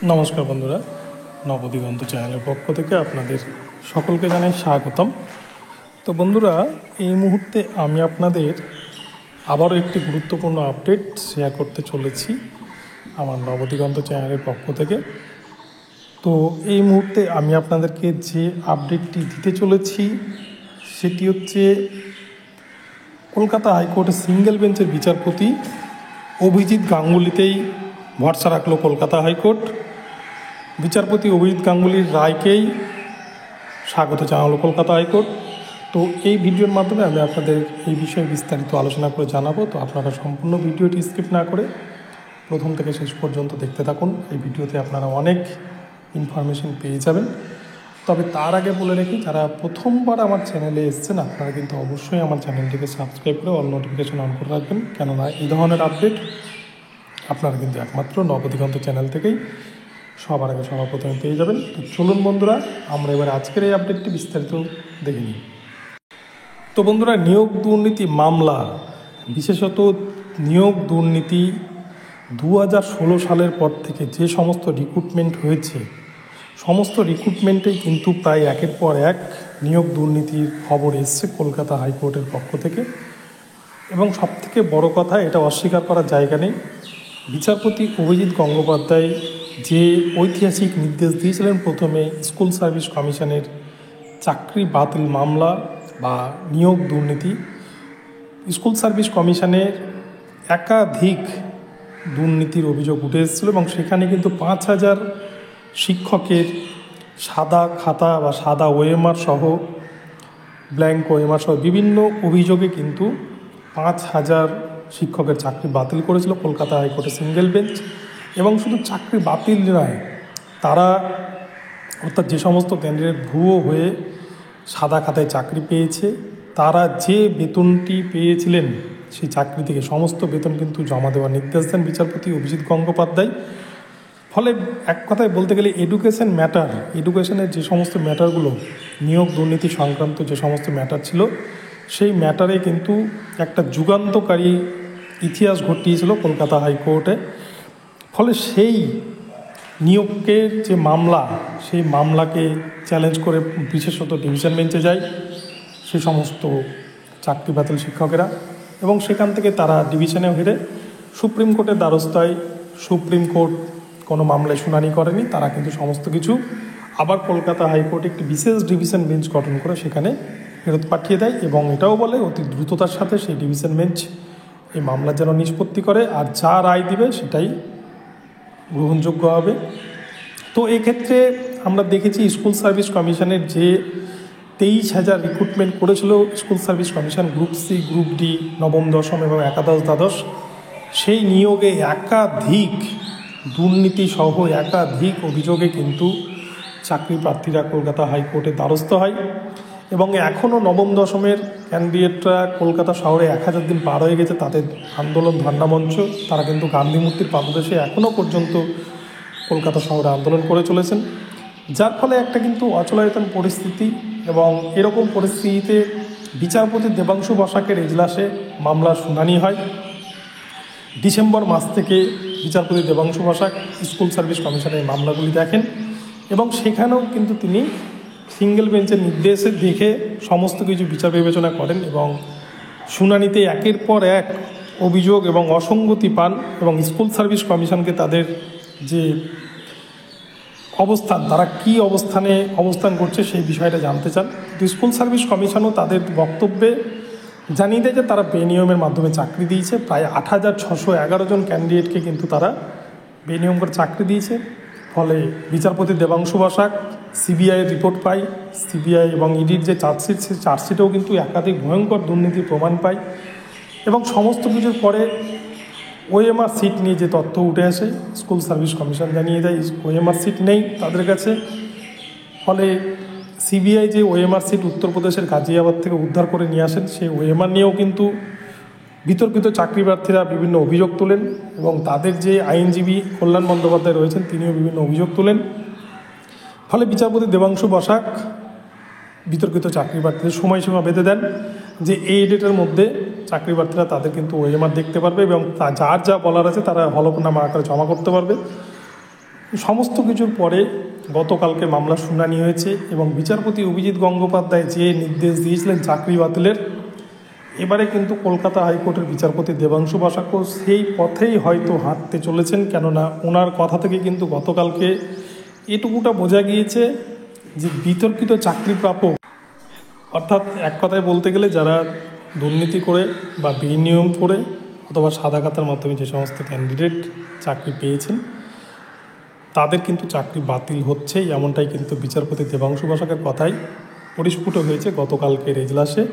নমস্কার বন্ধুরা, নবদিগন্ত চ্যানেলের পক্ষ থেকে আপনাদের সকলকে জানাই স্বাগতম। তো বন্ধুরা, এই মুহূর্তে আমি আপনাদের আবারও একটি গুরুত্বপূর্ণ আপডেট শেয়ার করতে চলেছি আমার নবদিগন্ত চ্যানেলের পক্ষ থেকে। তো এই মুহূর্তে আমি আপনাদেরকে যে আপডেটটি দিতে চলেছি সেটি হচ্ছে কলকাতা হাইকোর্টের সিঙ্গেল বেঞ্চের বিচারপতি অভিজিৎ গাঙ্গুলিতেই ভরসা রাখলো কলকাতা হাইকোর্ট। বিচারপতি অভিজিৎ গাঙ্গুলির রায়কেই স্বাগত জানালো কলকাতা হাইকোর্ট। তো এই ভিডিওর মাধ্যমে আমি আপনাদের এই বিষয়ে বিস্তারিত আলোচনা করে জানাবো। তো আপনারা সম্পূর্ণ ভিডিওটি স্কিপ না করে প্রথম থেকে শেষ পর্যন্ত দেখতে থাকুন। এই ভিডিওতে আপনারা অনেক ইনফরমেশন পেয়ে যাবেন। তবে তার আগে বলে রাখি, যারা প্রথমবার আমার চ্যানেলে এসেছেন আপনারা কিন্তু অবশ্যই আমার চ্যানেলটিকে সাবস্ক্রাইব করে অল নোটিফিকেশন অন করে রাখবেন, কেননা এই ধরনের আপডেট আপনারা কিন্তু একমাত্র নবদিগন্ত চ্যানেল থেকেই সবার আগে সবার প্রথমে পেয়ে যাবেন। তো চলুন বন্ধুরা, আমরা এবার আজকের এই আপডেটটি বিস্তারিত দেখে নিই। তো বন্ধুরা, নিয়োগ দুর্নীতি মামলা, বিশেষত নিয়োগ দুর্নীতি 2016 সালের পর থেকে যে সমস্ত রিক্রুটমেন্ট হয়েছে, সমস্ত রিক্রুটমেন্টেই কিন্তু প্রায় একের পর এক নিয়োগ দুর্নীতির খবর এসছে কলকাতা হাইকোর্টের পক্ষ থেকে। এবং সবথেকে বড় কথা, এটা অস্বীকার করার জায়গা নেই, বিচারপতি অভিজিৎ গঙ্গোপাধ্যায় যে ঐতিহাসিক নির্দেশ দিয়েছিলেন প্রথমে স্কুল সার্ভিস কমিশনের চাকরি বাতিল মামলা বা নিয়োগ দুর্নীতি, স্কুল সার্ভিস কমিশনের একাধিক দুর্নীতির অভিযোগ উঠে এসেছিল এবং সেখানে কিন্তু 5,000 শিক্ষকের সাদা খাতা বা সাদা ওএমআর সহ, ব্ল্যাঙ্ক ওএমআর সহ বিভিন্ন অভিযোগে কিন্তু 5,000 শিক্ষকের চাকরি বাতিল করেছিল কলকাতা হাইকোর্টের সিঙ্গেল বেঞ্চ। এবং শুধু চাকরি বাতিল নয়, তারা অর্থাৎ যে সমস্ত ক্যান্ডিডেট ভুয়ো হয়ে সাদা খাতায় চাকরি পেয়েছে, তারা যে বেতনটি পেয়েছিলেন সেই চাকরি থেকে সমস্ত বেতন কিন্তু জমা দেওয়ার নির্দেশ দেন বিচারপতি অভিজিৎ গঙ্গোপাধ্যায়। ফলে এক কথায় বলতে গেলে এডুকেশনের যে সমস্ত ম্যাটারগুলো, নিয়োগ দুর্নীতি সংক্রান্ত যে সমস্ত ম্যাটার ছিল, সেই ম্যাটারে কিন্তু একটা যুগান্তকারী ইতিহাস ঘটিয়েছিল কলকাতা হাইকোর্টে। ফলে সেই নিয়োগের যে মামলা, সেই মামলাকে চ্যালেঞ্জ করে বিশেষত ডিভিশন বেঞ্চে যায় সে সমস্ত চাকরি বাতিল শিক্ষকেরা, এবং সেখান থেকে তারা ডিভিশনে হেরে সুপ্রিম কোর্টের দ্বারস্থায়, সুপ্রিম কোর্ট কোনো মামলায় শুনানি করেনি, তারা কিন্তু সমস্ত কিছু আবার কলকাতা হাইকোর্টে একটি বিশেষ ডিভিশন বেঞ্চ গঠন করে সেখানে ফেরত পাঠিয়ে দেয় এবং এটাও বলে অতি দ্রুততার সাথে সেই ডিভিশন বেঞ্চ এই মামলার যেন নিষ্পত্তি করে আর যা রায় দিবে সেটাই গ্রহণযোগ্য হবে। তো এক্ষেত্রে আমরা দেখেছি স্কুল সার্ভিস কমিশনের যে 23,000 রিক্রুটমেন্ট করেছিল school service commission group C, group D, নবম দশম এবং একাদশ দ্বাদশ, সেই নিয়োগে একাধিক দুর্নীতি সহ একাধিক অভিযোগে কিন্তু চাকরি প্রার্থীরা কলকাতা হাইকোর্টে দ্বারস্থ হয়। এবং এখনও নবম দশমের ক্যান্ডিডেটরা কলকাতা শহরে 1000 দিন পার হয়ে গেছে তাদের আন্দোলন ধর্ণা মঞ্চ, তারা কিন্তু গান্ধী মূর্তির পাদদেশে এখনও পর্যন্ত কলকাতা শহরে আন্দোলন করে চলেছেন, যার ফলে একটা কিন্তু অচলায়তন পরিস্থিতি। এবং এরকম পরিস্থিতিতে বিচারপতি দেবাংশু বসাকের এজলাসে মামলার শুনানি হয়। ডিসেম্বর মাস থেকে বিচারপতি দেবাংশু বসাক স্কুল সার্ভিস কমিশনের মামলাগুলি দেখেন এবং সেখানেও কিন্তু তিনি সিঙ্গেল বেঞ্চের নির্দেশে দেখে সমস্ত কিছু বিচার বিবেচনা করেন এবং শুনানিতে একের পর এক অভিযোগ এবং অসঙ্গতি পান এবং স্কুল সার্ভিস কমিশনকে তাদের যে অবস্থান, তারা কী অবস্থান করছে সেই বিষয়টা জানতে চান। তো স্কুল সার্ভিস কমিশনও তাদের বক্তব্যে জানিয়ে দেয় যে তারা বেনিয়মের মাধ্যমে চাকরি দিয়েছে, প্রায় 8,611 জন ক্যান্ডিডেটকে কিন্তু তারা বেনিয়ম করে চাকরি দিয়েছে। ফলে বিচারপতি দেবাংশু বসাক সিবিআইয়ের রিপোর্ট পায়, সিবিআই এবং ইডির যে চার্জশিট, সেই চার্জশিটেও কিন্তু একাধিক ভয়ঙ্কর দুর্নীতির প্রমাণ পায়। এবং সমস্ত কিছুর পরে ওএমআর সিট নিয়ে যে তথ্য উঠে আসে, স্কুল সার্ভিস কমিশন জানিয়ে দেয় ওএমআর সিট নেই তাদের কাছে। ফলে সিবিআই যে ওএমআর সিট উত্তরপ্রদেশের গাজিয়াবাদ থেকে উদ্ধার করে নিয়ে আসেন, সেই ওএমআর নিয়েও কিন্তু বিতর্কিত চাকরি প্রার্থীরা বিভিন্ন অভিযোগ তোলেন এবং তাদের যে আইনজীবী কল্যাণ বন্দ্যোপাধ্যায় রয়েছেন তিনিও বিভিন্ন অভিযোগ তোলেন। ফলে বিচারপতি দেবাংশু বসাক বিতর্কিত চাকরি প্রার্থীদের সময়সীমা বেঁধে দেন যে এই ডেটের মধ্যে চাকরি প্রার্থীরা তাদের কিন্তু ওএমআর দেখতে পারবে এবং যার যা বলার আছে তারা হলফনামা আকারে জমা করতে পারবে। সমস্ত কিছুর পরে গতকালকে মামলার শুনানি হয়েছে এবং বিচারপতি অভিজিৎ গঙ্গোপাধ্যায় যে নির্দেশ দিয়েছিলেন চাকরি বাতিলের, এবারে কিন্তু কলকাতা হাইকোর্টের বিচারপতি দেবাংশু বসাকও সেই পথেই হয়তো হাঁটতে চলেছেন। কেননা ওনার কথা থেকে কিন্তু গতকালকে এটুকুটা বোঝা গিয়েছে যে বিতর্কিত চাকরি প্রাপক, অর্থাৎ এক কথায় বলতে গেলে যারা দুর্নীতি করে বা বিনিয়োগ করে অথবা সাদা খাতার মাধ্যমে যে সমস্ত ক্যান্ডিডেট চাকরি পেয়েছেন তাদের কিন্তু চাকরি বাতিল হচ্ছে, এমনটাই কিন্তু বিচারপতি দেবাংশু বসাকের কথাই পরিস্ফুট হয়েছে গতকালকের এজলাসে।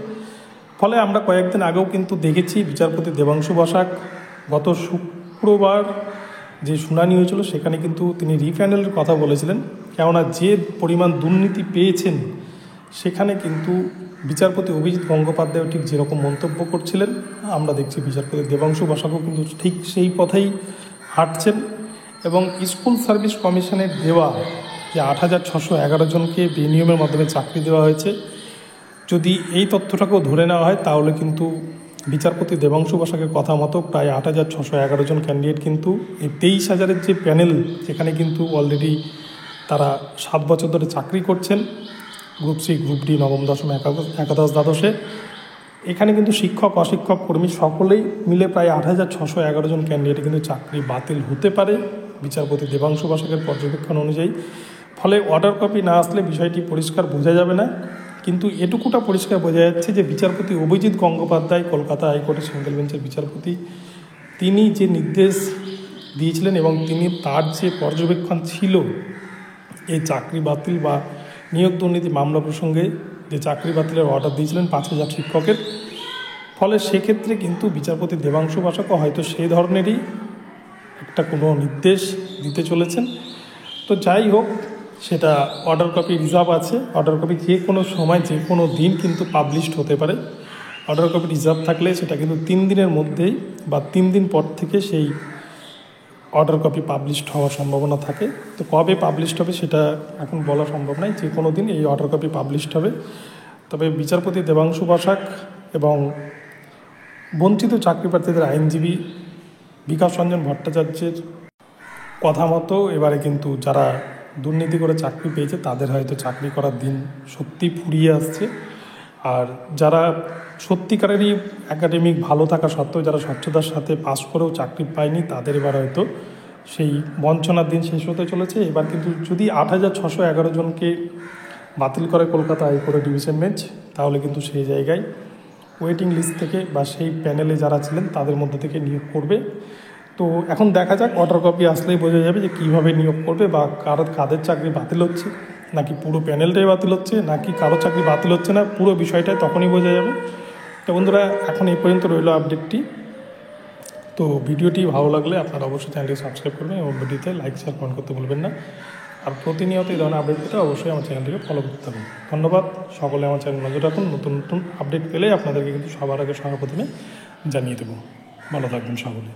ফলে আমরা কয়েকদিন আগেও কিন্তু দেখেছি বিচারপতি দেবাংশু বসাক গত শুক্রবার যে শুনানি হয়েছিল সেখানে কিন্তু তিনি রিপ্যানেলের কথা বলেছিলেন। কেননা যে পরিমাণ দুর্নীতি পেয়েছেন সেখানে কিন্তু বিচারপতি অভিজিৎ গঙ্গোপাধ্যায় ঠিক যেরকম মন্তব্য করছিলেন, আমরা দেখছি বিচারপতি দেবাংশু বসাকও কিন্তু ঠিক সেই পথেই হাঁটছেন। এবং স্কুল সার্ভিস কমিশনের দেওয়া যে ৮,৬১১ জনকে বিনিয়োগের মাধ্যমে চাকরি দেওয়া হয়েছে, যদি এই তথ্যটাকেও ধরে নেওয়া হয় তাহলে কিন্তু বিচারপতি দেবাংশু বসাকের কথা মতো প্রায় ৮,৬১১ জন ক্যান্ডিডেট কিন্তু এই ২৩,০০০-এর যে প্যানেল, যেখানে কিন্তু অলরেডি তারা ৭ বছর ধরে চাকরি করছেন গ্রুপ সি, গ্রুপ ডি, নবম, দশম, একাদশ, দ্বাদশে, এখানে কিন্তু শিক্ষক, অশিক্ষক, কর্মী সকলেই মিলে প্রায় ৮,৬১১ জন ক্যান্ডিডেট কিন্তু চাকরি বাতিল হতে পারে বিচারপতি দেবাংশু বসাকের পর্যবেক্ষণ অনুযায়ী। ফলে অর্ডার কপি না আসলে বিষয়টি পরিষ্কার বোঝা যাবে না, কিন্তু এটুকুটা পরিষ্কার বোঝা যাচ্ছে যে বিচারপতি অভিজিৎ গঙ্গোপাধ্যায়, কলকাতা হাইকোর্টের সিঙ্গেল বেঞ্চের বিচারপতি, তিনি যে নির্দেশ দিয়েছিলেন এবং তার যে পর্যবেক্ষণ ছিল এই চাকরি বাতিল বা নিয়োগ দুর্নীতি মামলা প্রসঙ্গে, যে চাকরি বাতিলের অর্ডার দিয়েছিলেন ৫,০০০ শিক্ষকের, ফলে সেক্ষেত্রে কিন্তু বিচারপতি দেবাংশু বসাকও হয়তো সেই ধরনেরই একটা কোনো নির্দেশ দিতে চলেছেন। তো যাই হোক, সেটা অর্ডার কপি রিজার্ভ আছে, অর্ডার কপি যে কোনো সময় যে কোনো দিন কিন্তু পাবলিশড হতে পারে। অর্ডার কপি রিজার্ভ থাকলে সেটা কিন্তু ৩ দিনের মধ্যেই বা ৩ দিন পর থেকে সেই অর্ডার কপি পাবলিশড হওয়ার সম্ভাবনা থাকে। তো কবে পাবলিশড হবে সেটা এখন বলা সম্ভব নয়, যে কোনো দিন এই অর্ডার কপি পাবলিশড হবে। তবে বিচারপতি দেবাংশু বসাক এবং বঞ্চিত চাকরি প্রার্থীদের আইনজীবী বিকাশ রঞ্জন ভট্টাচার্যের কথা মতো এবারে কিন্তু যারা দুর্নীতি করে চাকরি পেয়েছে তাদের হয়তো চাকরি করার দিন সত্যি ফুরিয়ে আসছে। আর যারা সত্যিকারেরই একাডেমিক ভালো থাকা সত্ত্বেও যারা স্বচ্ছতার সাথে পাস করেও চাকরি পায়নি, তাদের এবার হয়তো সেই বঞ্চনার দিন শেষ হতে চলেছে। এবার কিন্তু যদি ৮,৬১১ জনকে বাতিল করে কলকাতা হাইকোর্টের ডিভিশন বেঞ্চ, তাহলে কিন্তু সেই জায়গায় ওয়েটিং লিস্ট থেকে বা সেই প্যানেলে যারা ছিলেন তাদের মধ্যে থেকে নিয়োগ করবে। তো এখন দেখা যাক, অর্ডার কপি আসলেই বোঝা যাবে যে কীভাবে নিয়োগ করবে বা কাদের চাকরি বাতিল হচ্ছে, নাকি পুরো প্যানেলটাই বাতিল হচ্ছে, নাকি কারো চাকরি বাতিল হচ্ছে না, পুরো বিষয়টাই তখনই বোঝা যাবে। তো বন্ধুরা, এখন এই পর্যন্ত রইল আপডেটটি। তো ভিডিওটি ভালো লাগলে আপনারা অবশ্যই চ্যানেলটি সাবস্ক্রাইব করবেন এবং ভিডিওতে লাইক, শেয়ার, কমেন্ট করতে ভুলবেন না। আর প্রতিনিয়ত এই ধরনের আপডেট পেতে অবশ্যই আমার চ্যানেলটিকে ফলো করতে হবে। ধন্যবাদ সকলে, আমার চ্যানেল নজর রাখুন। নতুন নতুন আপডেট পেলে আপনাদেরকে কিন্তু সবার আগে সর্বপ্রথমে জানিয়ে দেবো। ভালো থাকবেন সকলে।